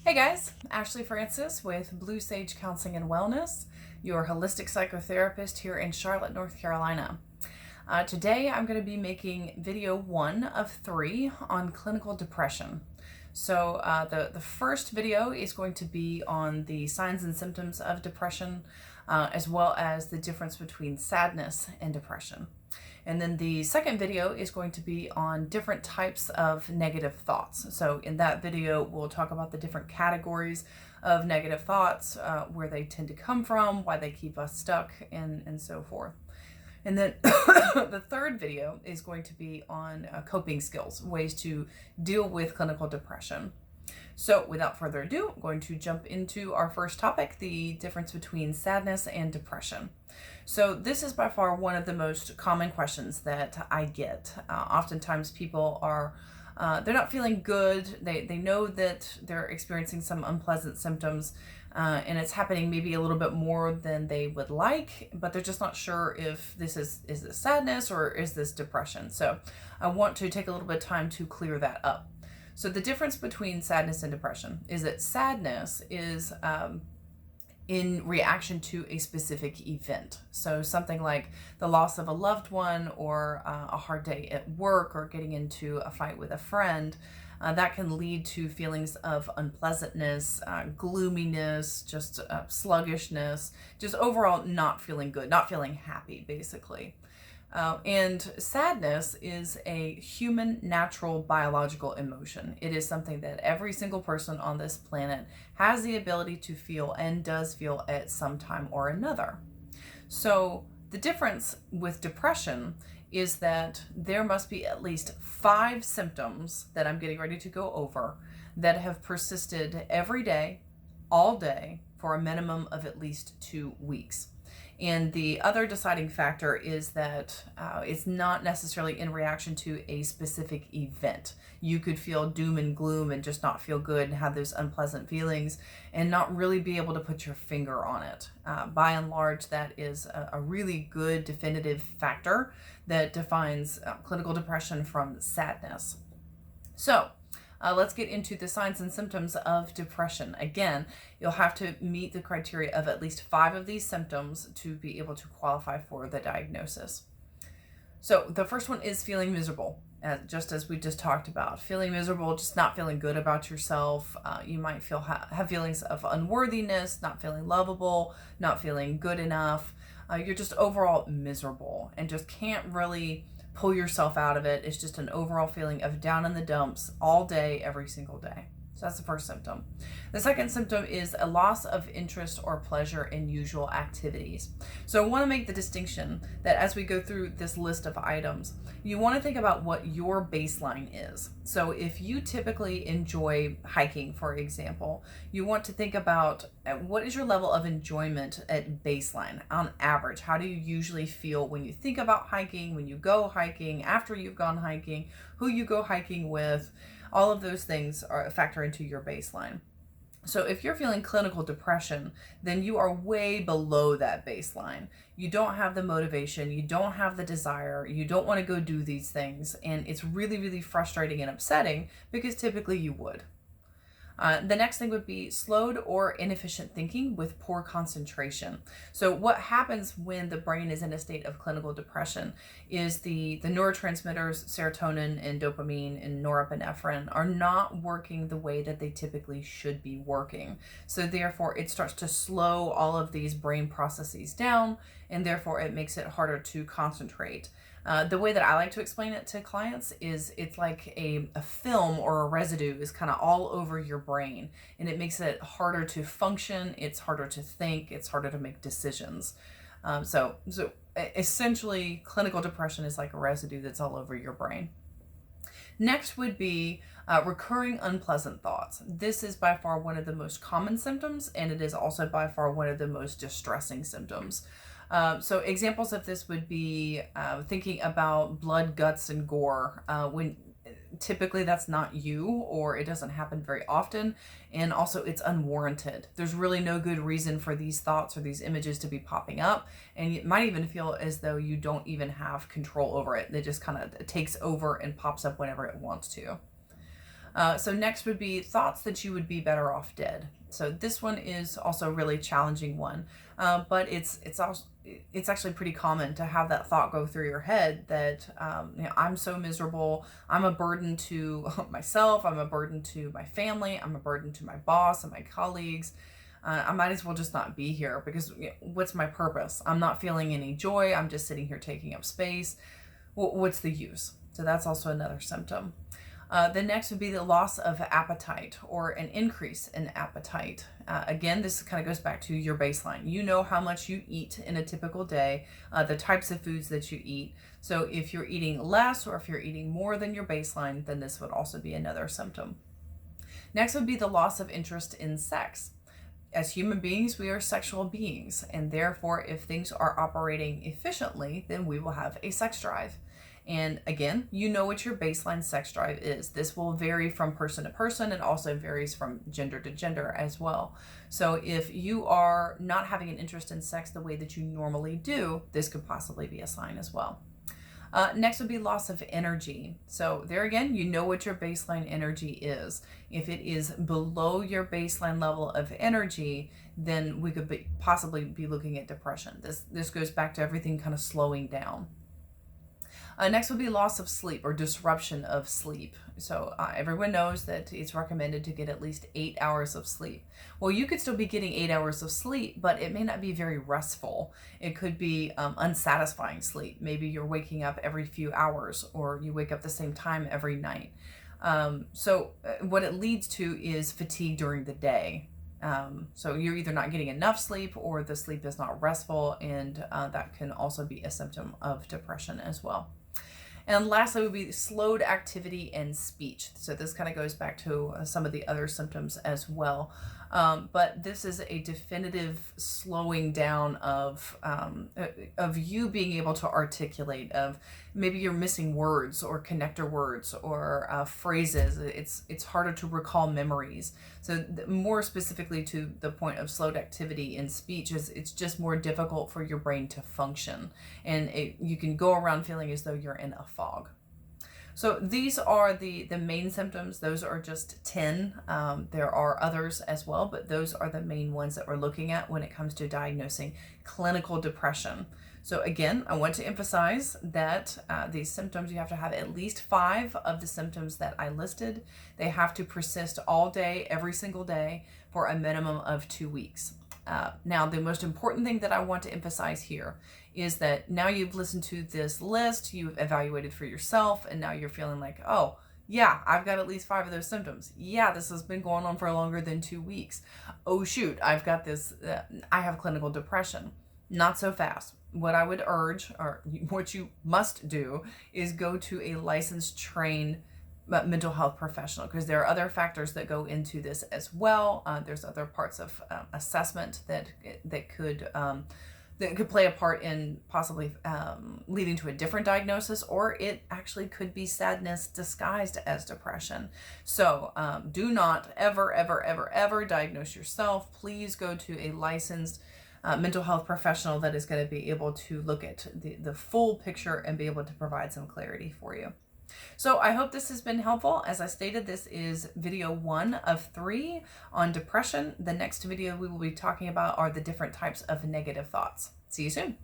Hey guys, Ashley Francis with Blue Sage Counseling and Wellness, your holistic psychotherapist here in Charlotte, North Carolina. Today I'm going to be making video 1 of 3 on clinical depression. So the first video is going to be on the signs and symptoms of depression, as well as the difference between sadness and depression. And then the second video is going to be on different types of negative thoughts. So in that video, we'll talk about the different categories of negative thoughts, where they tend to come from, why they keep us stuck, and so forth. And then the third video is going to be on coping skills, ways to deal with clinical depression. So without further ado, I'm going to jump into our first topic, the difference between sadness and depression. So this is by far one of the most common questions that I get. Oftentimes people are, they're not feeling good. They know that they're experiencing some unpleasant symptoms, and it's happening maybe a little bit more than they would like, but they're just not sure if this is this sadness or is this depression. So I want to take a little bit of time to clear that up. So the difference between sadness and depression is that sadness is in reaction to a specific event. So something like the loss of a loved one, or a hard day at work, or getting into a fight with a friend, that can lead to feelings of unpleasantness, gloominess, just sluggishness, just overall not feeling good, not feeling happy, basically. And sadness is a human, natural, biological emotion. It is something that every single person on this planet has the ability to feel and does feel at some time or another. So the difference with depression is that there must be at least 5 symptoms that I'm getting ready to go over that have persisted every day, all day, for a minimum of at least 2 weeks. And the other deciding factor is that it's not necessarily in reaction to a specific event. You could feel doom and gloom and just not feel good and have those unpleasant feelings and not really be able to put your finger on it. By and large, that is a really good definitive factor that defines clinical depression from sadness. So let's get into the signs and symptoms of depression. Again, you'll have to meet the criteria of at least 5 of these symptoms to be able to qualify for the diagnosis. So the first one is feeling miserable, just as we just talked about. Feeling miserable, just not feeling good about yourself. You might have feelings of unworthiness, not feeling lovable, not feeling good enough. You're just overall miserable and just can't really pull yourself out of it. It's just an overall feeling of down in the dumps all day, every single day. So that's the first symptom. The second symptom is a loss of interest or pleasure in usual activities. So I want to make the distinction that as we go through this list of items, you want to think about what your baseline is. So if you typically enjoy hiking, for example, you want to think about what is your level of enjoyment at baseline on average. How do you usually feel when you think about hiking, when you go hiking, after you've gone hiking, who you go hiking with? All of those things are a factor into your baseline. So if you're feeling clinical depression, then you are way below that baseline. You don't have the motivation, you don't have the desire, you don't want to go do these things, and it's really, really frustrating and upsetting because typically you would. The next thing would be slowed or inefficient thinking with poor concentration. So what happens when the brain is in a state of clinical depression is the neurotransmitters serotonin and dopamine and norepinephrine are not working the way that they typically should be working. So therefore it starts to slow all of these brain processes down, and therefore it makes it harder to concentrate. The way that I like to explain it to clients is it's like a film or a residue is kind of all over your brain, and it makes it harder to function, it's harder to think, it's harder to make decisions. So essentially, clinical depression is like a residue that's all over your brain. Next would be recurring unpleasant thoughts. This is by far one of the most common symptoms, and it is also by far one of the most distressing symptoms. So examples of this would be thinking about blood, guts, and gore when typically that's not you, or it doesn't happen very often, and also it's unwarranted. There's really no good reason for these thoughts or these images to be popping up, and it might even feel as though you don't even have control over it. It just kind of takes over and pops up whenever it wants to. So next would be thoughts that you would be better off dead. So this one is also a really challenging one, but it's actually pretty common to have that thought go through your head that I'm so miserable, I'm a burden to myself, I'm a burden to my family, I'm a burden to my boss and my colleagues. I might as well just not be here because what's my purpose? I'm not feeling any joy. I'm just sitting here taking up space. What's the use? So that's also another symptom. The next would be the loss of appetite or an increase in appetite. Again, this kind of goes back to your baseline. You know how much you eat in a typical day, the types of foods that you eat. So if you're eating less or if you're eating more than your baseline, then this would also be another symptom. Next would be the loss of interest in sex. As human beings, we are sexual beings, and therefore, if things are operating efficiently, then we will have a sex drive. And again, you know what your baseline sex drive is. This will vary from person to person. It also varies from gender to gender as well. So if you are not having an interest in sex the way that you normally do, this could possibly be a sign as well. Next would be loss of energy. So there again, you know what your baseline energy is. If it is below your baseline level of energy, then we could possibly be looking at depression. This goes back to everything kind of slowing down. Next would be loss of sleep or disruption of sleep. So everyone knows that it's recommended to get at least 8 hours of sleep. Well, you could still be getting 8 hours of sleep, but it may not be very restful. It could be unsatisfying sleep. Maybe you're waking up every few hours or you wake up the same time every night. So what it leads to is fatigue during the day. So you're either not getting enough sleep or the sleep is not restful, and that can also be a symptom of depression as well. And lastly would be slowed activity and speech. So this kind of goes back to some of the other symptoms as well. But this is a definitive slowing down of you being able to articulate, of maybe you're missing words or connector words or phrases. It's harder to recall memories. So more specifically to the point of slowed activity in speech, is it's just more difficult for your brain to function. And you can go around feeling as though you're in a fog. So these are the main symptoms. Those are just 10. There are others as well, but those are the main ones that we're looking at when it comes to diagnosing clinical depression. So again, I want to emphasize that these symptoms, you have to have at least 5 of the symptoms that I listed. They have to persist all day, every single day, for a minimum of 2 weeks. Now, the most important thing that I want to emphasize here is that now you've listened to this list, you've evaluated for yourself, and now you're feeling like, oh, yeah, I've got at least 5 of those symptoms. Yeah, this has been going on for longer than 2 weeks. Oh, shoot, I've got this, I have clinical depression. Not so fast. What I would urge, or what you must do, is go to a licensed, trained mental health professional, because there are other factors that go into this as well. There's other parts of assessment that could play a part in possibly leading to a different diagnosis, or it actually could be sadness disguised as depression. So do not ever diagnose yourself. Please go to a licensed mental health professional that is going to be able to look at the full picture and be able to provide some clarity for you. So I hope this has been helpful. As I stated, this is video 1 of 3 on depression. The next video we will be talking about are the different types of negative thoughts. See you soon.